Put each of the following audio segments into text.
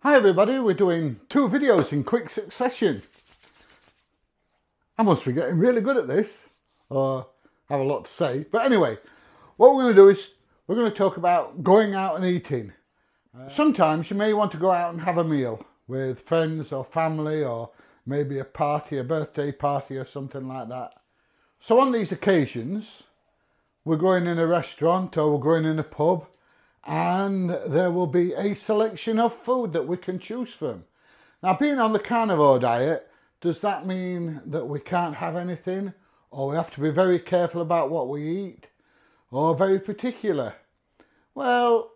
Hi everybody, we're doing 2 videos in quick succession. I must be getting really good at this, or have a lot to say. But anyway, what we're going to do is we're going to talk about going out and eating. Sometimes you may want to go out and have a meal with friends or family, or maybe a party, a birthday party or something like that. So on these occasions, we're going in a restaurant or we're going in a pub, and there will be a selection of food that we can choose from. Now, being on the carnivore diet, does that mean that we can't have anything, or we have to be very careful about what we eat, or very particular? Well,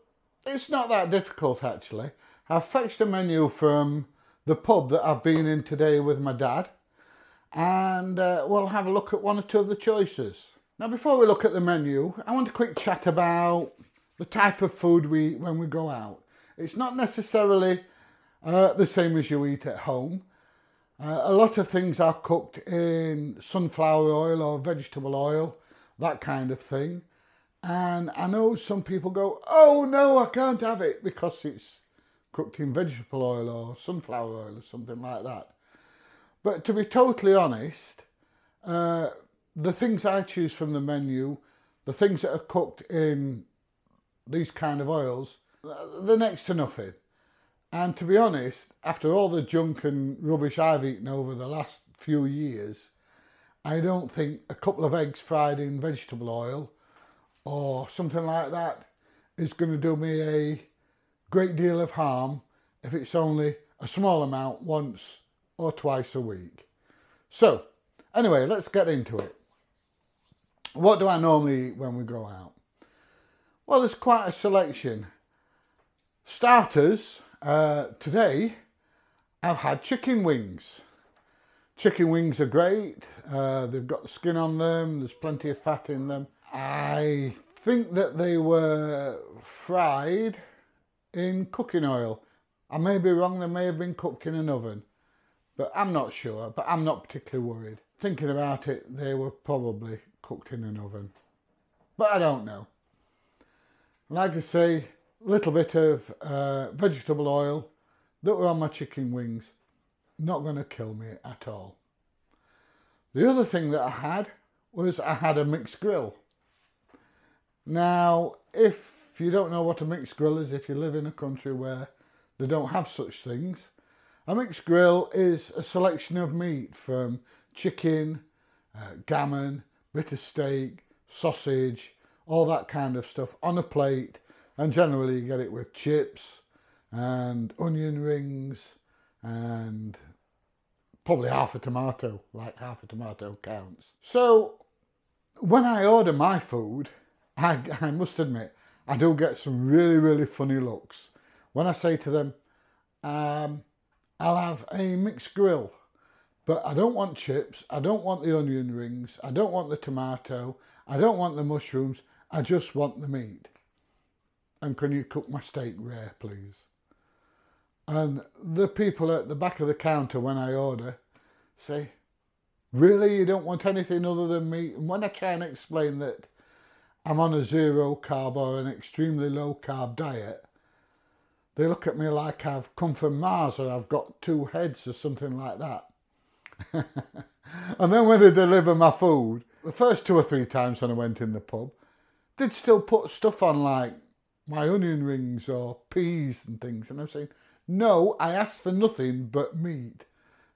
it's not that difficult actually. I've fetched a menu from the pub that I've been in today with my dad, and we'll have a look at 1 or 2 of the choices. Now, before we look at the menu, I want a quick chat about the type of food we eat when we go out. It's not necessarily the same as you eat at home. A lot of things are cooked in sunflower oil or vegetable oil, that kind of thing. And I know some people go, oh no, I can't have it because it's cooked in vegetable oil or sunflower oil or something like that. But to be totally honest, the things I choose from the menu, the things that are cooked in these kind of oils, they're next to nothing. And to be honest, after all the junk and rubbish I've eaten over the last few years, I don't think a couple of eggs fried in vegetable oil or something like that is going to do me a great deal of harm if it's only a small amount once or twice a week. So anyway, let's get into it. What do I normally eat when we go out? Well, there's quite a selection. Starters, today I've had chicken wings. Chicken wings are great. They've got the skin on them, there's plenty of fat in them. I think that they were fried in cooking oil. I may be wrong, they may have been cooked in an oven, but I'm not sure, but I'm not particularly worried. Thinking about it, they were probably cooked in an oven, but I don't know. Like I say, a little bit of vegetable oil that were on my chicken wings. Not going to kill me at all. The other thing that I had was I had a mixed grill. Now, if you don't know what a mixed grill is, if you live in a country where they don't have such things, a mixed grill is a selection of meat from chicken, gammon, bit of steak, sausage, all that kind of stuff on a plate, and generally you get it with chips and onion rings and probably half a tomato, like half a tomato counts. So when I order my food, I must admit, I do get some really funny looks when I say to them, I'll have a mixed grill, but I don't want chips, I don't want the onion rings, I don't want the tomato, I don't want the mushrooms, I just want the meat. And can you cook my steak rare, please? And the people at the back of the counter when I order say, really, you don't want anything other than meat? And when I try and explain that I'm on a 0 carb or an extremely low carb diet, they look at me like I've come from Mars or I've got 2 heads or something like that. And then when they deliver my food, the first 2 or 3 times when I went in the pub, they'd still put stuff on like my onion rings or peas and things. And I'm saying, no, I asked for nothing but meat.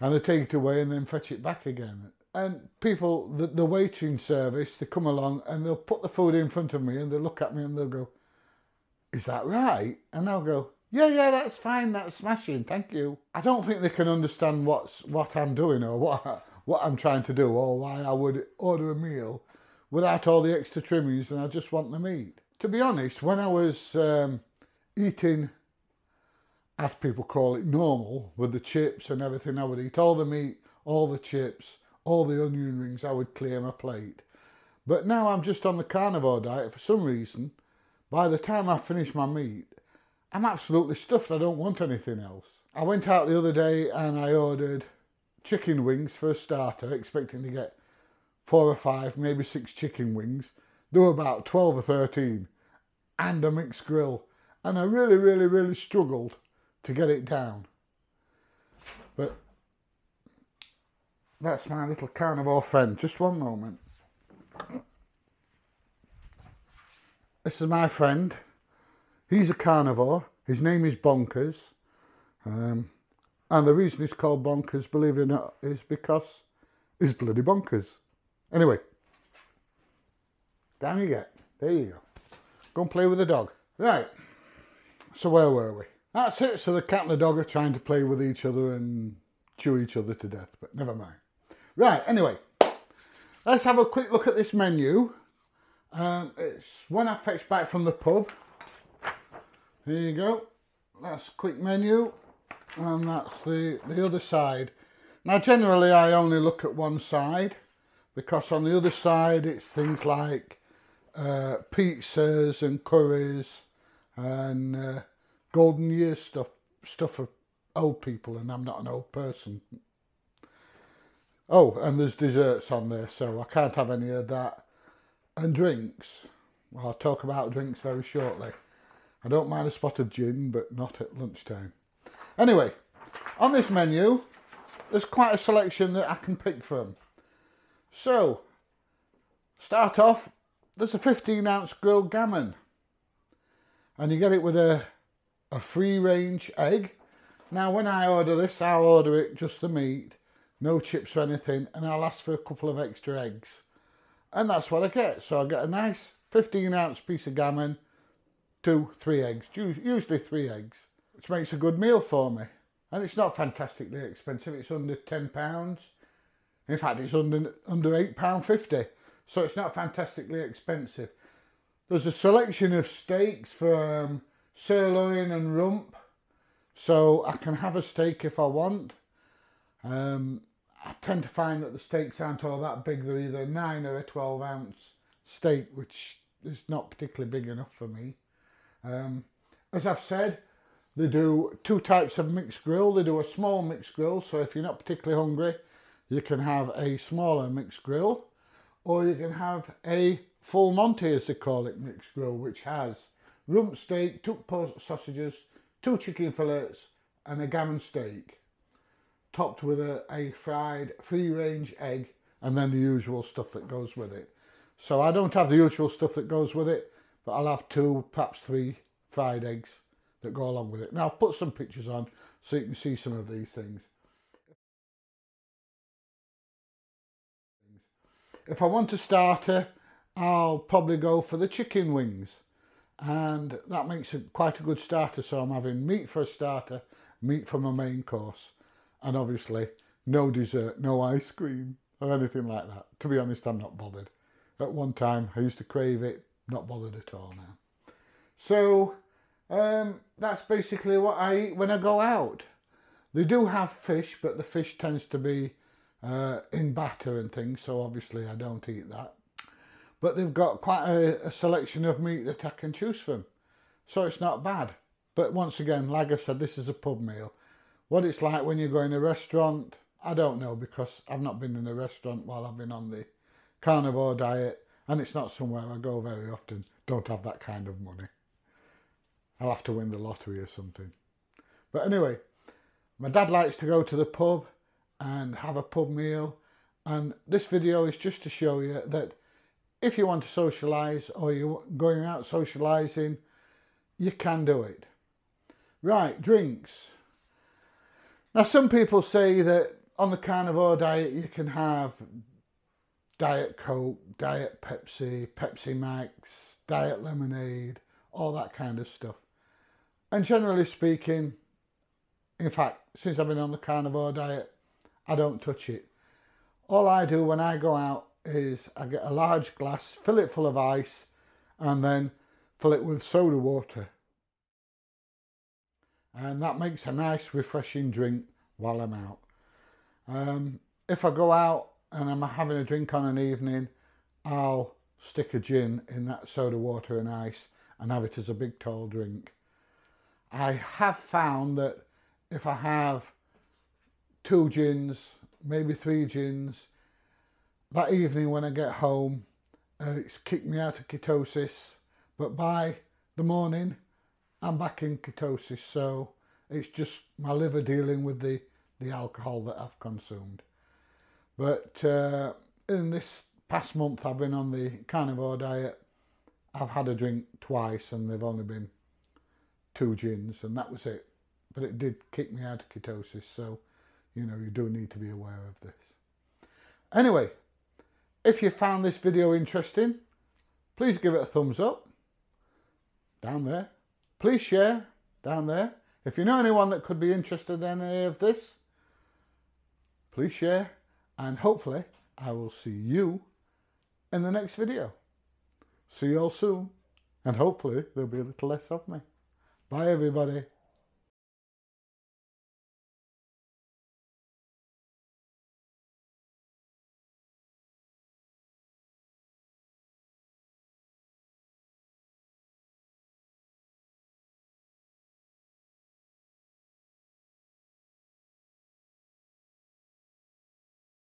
And they take it away and then fetch it back again. And people, the waiting service, they come along and they'll put the food in front of me and they'll look at me and they'll go, is that right? And I'll go, yeah, that's fine, that's smashing, thank you. I don't think they can understand what I'm doing or what I'm trying to do, or why I would order a meal without all the extra trimmings and I just want the meat. To be honest, when I was eating, as people call it, normal, with the chips and everything, I would eat all the meat, all the chips, all the onion rings, I would clear my plate. But now I'm just on the carnivore diet, for some reason, by the time I finish my meat, I'm absolutely stuffed, I don't want anything else. I went out the other day and I ordered chicken wings for a starter, expecting to get 4 or 5, maybe 6 chicken wings. There were about 12 or 13, and a mixed grill. And I really struggled to get it down. But that's my little carnivore friend. Just one moment. This is my friend. He's a carnivore. His name is Bonkers. And the reason he's called Bonkers, believe it or not, is because he's bloody bonkers. Anyway, down you get. There you go. Go and play with the dog. Right. So where were we? That's it. So the cat and the dog are trying to play with each other and chew each other to death. But never mind. Right. Anyway, let's have a quick look at this menu. It's one I fetched back from the pub. There you go. That's a quick menu. And that's the other side. Now generally I only look at one side, because on the other side it's things like pizzas and curries and golden year stuff for old people, and I'm not an old person. Oh, and there's desserts on there, so I can't have any of that. And drinks. Well, I'll talk about drinks very shortly. I don't mind a spot of gin, but not at lunchtime. Anyway, on this menu, there's quite a selection that I can pick from. So, start off, there's a 15-ounce grilled gammon. And you get it with a free-range egg. Now, when I order this, I'll order it just the meat, no chips or anything, and I'll ask for a couple of extra eggs. And that's what I get. So I get a nice 15-ounce piece of gammon, 2-3 eggs, usually 3 eggs, which makes a good meal for me. And it's not fantastically expensive. It's under £10. In fact, it's under £8.50. So it's not fantastically expensive. There's a selection of steaks from sirloin and rump. So I can have a steak if I want. I tend to find that the steaks aren't all that big. They're either 9 or a 12-ounce steak, which is not particularly big enough for me. As I've said, they do 2 types of mixed grill. They do a small mixed grill, so if you're not particularly hungry, you can have a smaller mixed grill, or you can have a full Monty, as they call it, mixed grill, which has rump steak, 2 sausages, 2 chicken fillets, and a gammon steak, topped with a fried free-range egg, and then the usual stuff that goes with it. So I don't have the usual stuff that goes with it, but I'll have 2, perhaps 3 fried eggs that go along with it. Now I'll put some pictures on so you can see some of these things. If I want a starter, I'll probably go for the chicken wings, and that makes it quite a good starter. So I'm having meat for a starter, meat for my main course, and obviously no dessert, no ice cream or anything like that. To be honest, I'm not bothered. At one time I used to crave it, not bothered at all now. So that's basically what I eat when I go out. They do have fish, but the fish tends to be in batter and things, so obviously I don't eat that. But they've got quite a selection of meat that I can choose from, so it's not bad. But once again, like I said, this is a pub meal. What it's like when you go in a restaurant, I don't know, because I've not been in a restaurant while I've been on the carnivore diet, and it's not somewhere I go very often. Don't have that kind of money. I'll have to win the lottery or something. But anyway, my dad likes to go to the pub and have a pub meal, and this video is just to show you that if you want to socialise, or you're going out socialising, you can do it. Right, drinks. Now some people say that on the carnivore diet you can have Diet Coke, Diet Pepsi, Pepsi Max, Diet Lemonade, all that kind of stuff. And generally speaking, in fact, since I've been on the carnivore diet, I don't touch it. All I do when I go out is I get a large glass, fill it full of ice, and then fill it with soda water. And that makes a nice refreshing drink while I'm out. If I go out and I'm having a drink on an evening, I'll stick a gin in that soda water and ice and have it as a big tall drink. I have found that if I have 2 gins, maybe 3 gins, that evening when I get home, it's kicked me out of ketosis, but by the morning I'm back in ketosis, so It's just my liver dealing with the alcohol that I've consumed. But in this past month I've been on the carnivore diet. I've had a drink twice and they've only been 2 gins and that was it. But it did kick me out of ketosis, so you know, you do need to be aware of this. Anyway, if you found this video interesting, please give it a thumbs up down there. Please share down there. If you know anyone that could be interested in any of this, please share, and hopefully I will see you in the next video. See you all soon, and hopefully there'll be a little less of me. Bye everybody.